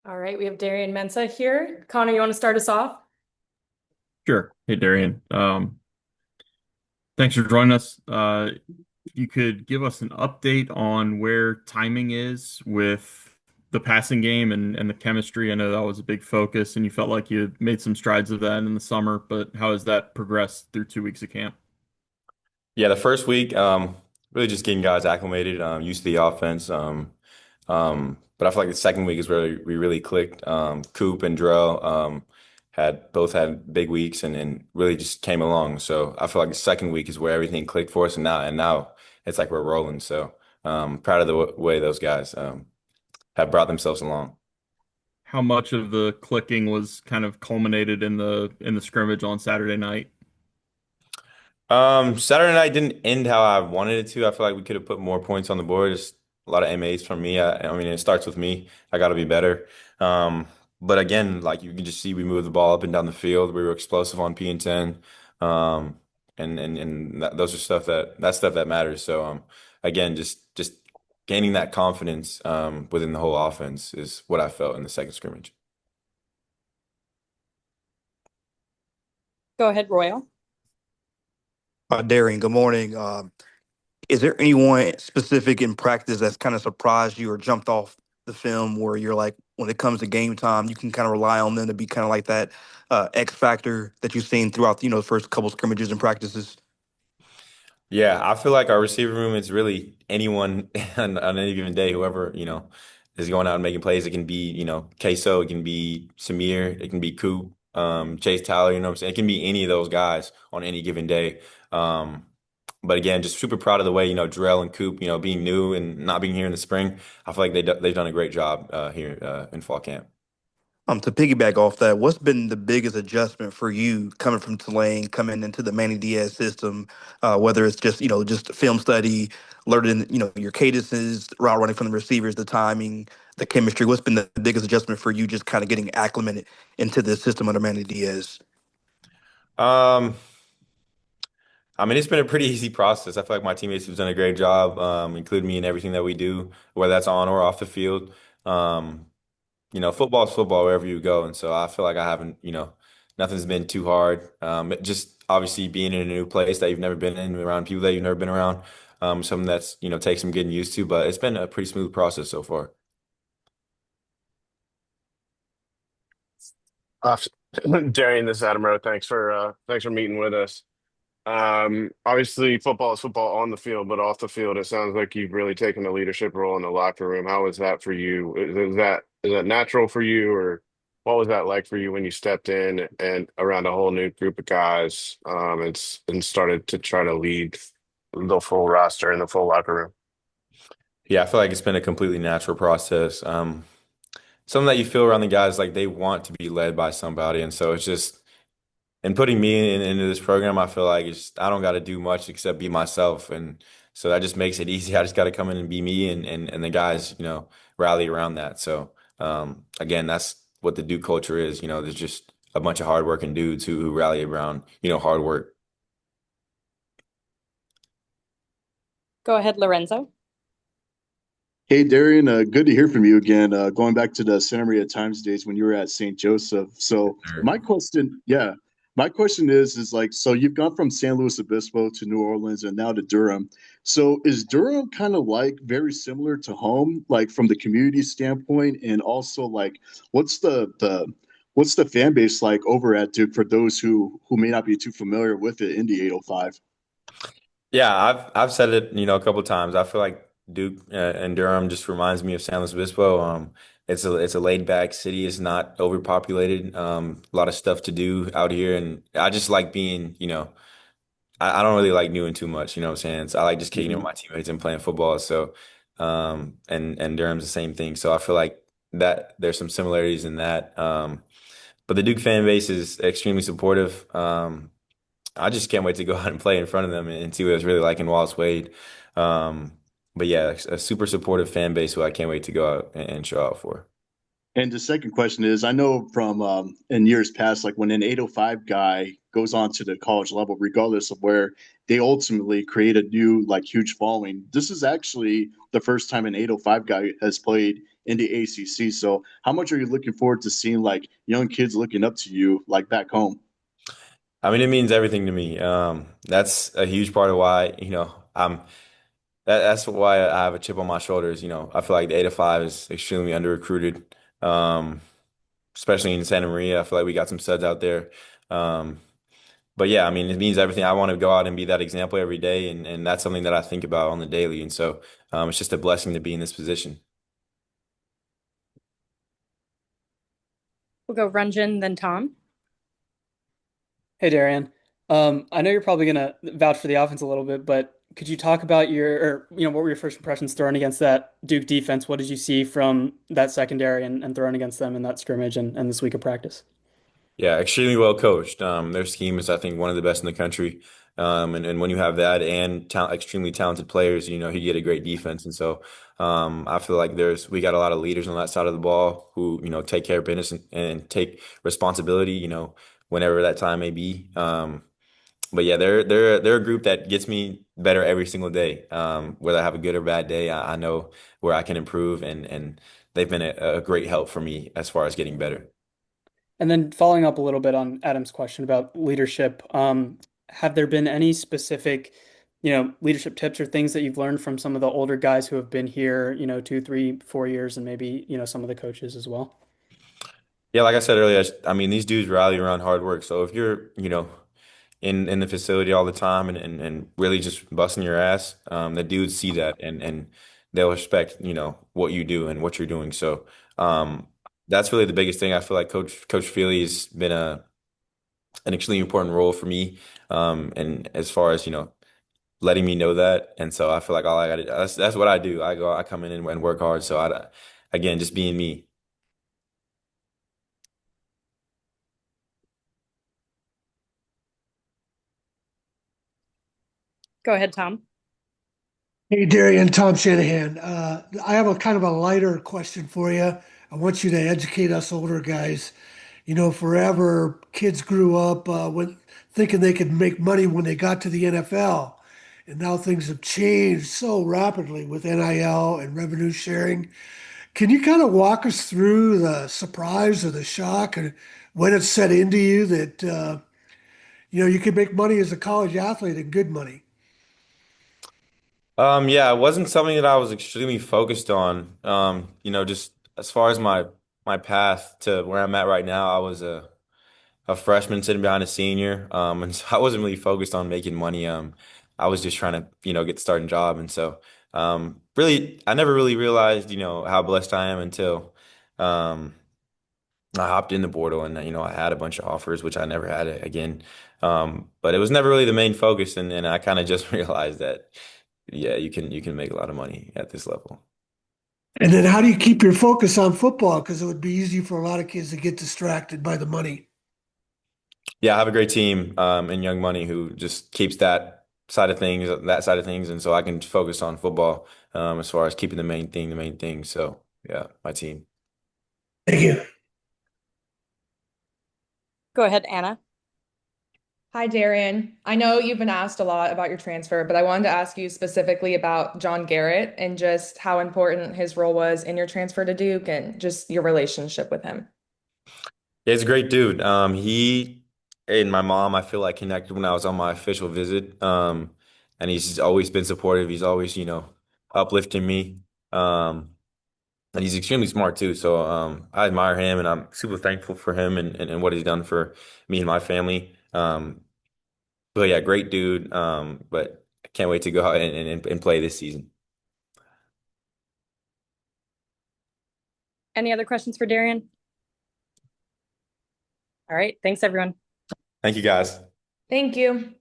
All right, we have Darian Mensah here. Connor, you want to start us off? Sure. Hey, Darian. Thanks for joining us. If you could give us an update on where timing is with the passing game and the chemistry. I know that was a big focus, and you felt like you had made some strides of that in the summer, but how has that progressed through 2 weeks of camp? Yeah, the first week, really just getting guys acclimated, used to the offense. But I feel like the second week is where we really clicked. Coop and Drell had both had big weeks and really just came along. So I feel like the second week is where everything clicked for us, and now it's like we're rolling. So proud of the way those guys have brought themselves along. How much of the clicking was kind of culminated in the scrimmage on Saturday night? Saturday night didn't end how I wanted it to. I feel like we could have put more points on the board. Just a lot of MAs from me. I mean, it starts with me. I got to be better. But again, like you can just see, we moved the ball up and down the field. We were explosive on P and 10. Those are that's stuff that matters. So, again, just gaining that confidence within the whole offense is what I felt in the second scrimmage. Go ahead, Royal. Darian, good morning. Is there anyone specific in practice that's kind of surprised you or jumped off the film where you're like, when it comes to game time, you can kind of rely on them to be kind of like that X factor that you've seen throughout, the first couple scrimmages and practices? Yeah, I feel like our receiver room is really anyone on any given day, whoever, is going out and making plays. It can be, Queso, it can be Samir, it can be Coop, Chase Tyler, you know what I'm saying? It can be any of those guys on any given day. Um, but again, just super proud of the way, Drell and Coop, being new and not being here in the spring. I feel like they've done a great job here in fall camp. To piggyback off that, what's been the biggest adjustment for you coming from Tulane, coming into the Manny Diaz system, whether it's just, just film study, learning, your cadences, route running from the receivers, the timing, the chemistry? What's been the biggest adjustment for you just kind of getting acclimated into the system under Manny Diaz? Um, I mean, it's been a pretty easy process. I feel like my teammates have done a great job, including me in everything that we do, whether that's on or off the field. Um, football is football wherever you go. And so I feel like I haven't, nothing's been too hard. Just obviously being in a new place that you've never been in, around people that you've never been around, something that's, takes some getting used to, but it's been a pretty smooth process so far. Uh, Darian, this is Adam Rowe. Thanks for meeting with us. Obviously, football is football on the field, but off the field, it sounds like you've really taken a leadership role in the locker room. How was that for you? Is that natural for you, or what was that like for you when you stepped in and around a whole new group of guys, and started to try to lead the full roster and the full locker room? Yeah, I feel like it's been a completely natural process. Something that you feel around the guys, like they want to be led by somebody. And so it's just, and putting me into this program, I feel like I don't got to do much except be myself, and so that just makes it easy. I just got to come in and be me, and the guys, rally around that. So again, that's what the Duke culture is. There's just a bunch of hardworking dudes who rally around, hard work. Go ahead, Lorenzo. Hey Darian, good to hear from you again. Going back to the Santa Maria Times days when you were at St. Joseph. So Sure. my question is like, so you've gone from San Luis Obispo to New Orleans and now to Durham. So is Durham kind of like very similar to home, like from the community standpoint, and also like, what's the fan base like over at Duke for those who may not be too familiar with it in the 805? Yeah, I've said it, a couple times. I feel like Duke and Durham just reminds me of San Luis Obispo. It's a laid back city. It's not overpopulated. A lot of stuff to do out here, and I just like being, I don't really like doing too much. You know what I'm saying? So I like just kicking it with my teammates and playing football. So, and Durham's the same thing. So I feel like that there's some similarities in that. But the Duke fan base is extremely supportive. I just can't wait to go out and play in front of them and see what it's really like in Wallace Wade. Um, but yeah, a super supportive fan base who I can't wait to go out and show out for. And the second question is, I know from in years past, like when an 805 guy goes on to the college level, regardless of where they ultimately create a new like huge following, this is actually the first time an 805 guy has played in the ACC. So how much are you looking forward to seeing like young kids looking up to you like back home? I mean, it means everything to me. That's a huge part of why, that's why I have a chip on my shoulders. I feel like the 8 to 5 is extremely under recruited. Um, Especially in Santa Maria. I feel like we got some studs out there. Um, but yeah, I mean, it means everything. I want to go out and be that example every day, and that's something that I think about on the daily. And so it's just a blessing to be in this position. We'll go Runjin, then Tom. Hey Darian, I know you're probably gonna vouch for the offense a little bit, but could you talk about what were your first impressions throwing against that Duke defense? What did you see from that secondary and throwing against them in that scrimmage and this week of practice? Yeah, extremely well coached. Their scheme is, I think, one of the best in the country. And when you have that and extremely talented players, you get a great defense. And so I feel like we got a lot of leaders on that side of the ball who, take care of business and take responsibility, whenever that time may be. But yeah, they're a group that gets me better every single day. Whether I have a good or bad day, I know where I can improve, and they've been a great help for me as far as getting better. And then following up a little bit on Adam's question about leadership, have there been any specific, leadership tips or things that you've learned from some of the older guys who have been here, 2, 3, 4 years, and maybe, some of the coaches as well? Yeah, like I said earlier, I mean, these dudes rally around hard work. So if you're, in the facility all the time and really just busting your ass, the dudes see that and they'll respect, what you do and what you're doing. So that's really the biggest thing. I feel like Coach Feely has been an extremely important role for me. And as far as, letting me know that. And so I feel like all I got to that's what I do. I come in and work hard. So again, just being me. Go ahead, Tom. Hey, Darian, Tom Shanahan. I have a kind of a lighter question for you. I want you to educate us older guys. Forever kids grew up thinking they could make money when they got to the NFL. And now things have changed so rapidly with NIL and revenue sharing. Can you kind of walk us through the surprise or the shock and when it set into you that, you could make money as a college athlete and good money? Yeah, it wasn't something that I was extremely focused on. Just as far as my path to where I'm at right now, I was a freshman sitting behind a senior. And so I wasn't really focused on making money. I was just trying to, get the starting job. And so really I never really realized, how blessed I am until um I hopped in the portal and I had a bunch of offers, which I never had again. But it was never really the main focus, and I kind of just realized that yeah, you can make a lot of money at this level. And then how do you keep your focus on football? Because it would be easy for a lot of kids to get distracted by the money. Yeah, I have a great team in Young Money who just keeps that side of things, and so I can focus on football as far as keeping the main thing. So yeah, my team. Thank you. Go ahead, Anna. Hi, Darian. I know you've been asked a lot about your transfer, but I wanted to ask you specifically about John Garrett and just how important his role was in your transfer to Duke and just your relationship with him. Yeah, he's a great dude. He and my mom, I feel like connected when I was on my official visit. And he's always been supportive. He's always, uplifting me. Um, and he's extremely smart too. So I admire him and I'm super thankful for him and what he's done for me and my family. But yeah, great dude. But I can't wait to go out and play this season. Any other questions for Darian? All right. Thanks, everyone. Thank you guys. Thank you.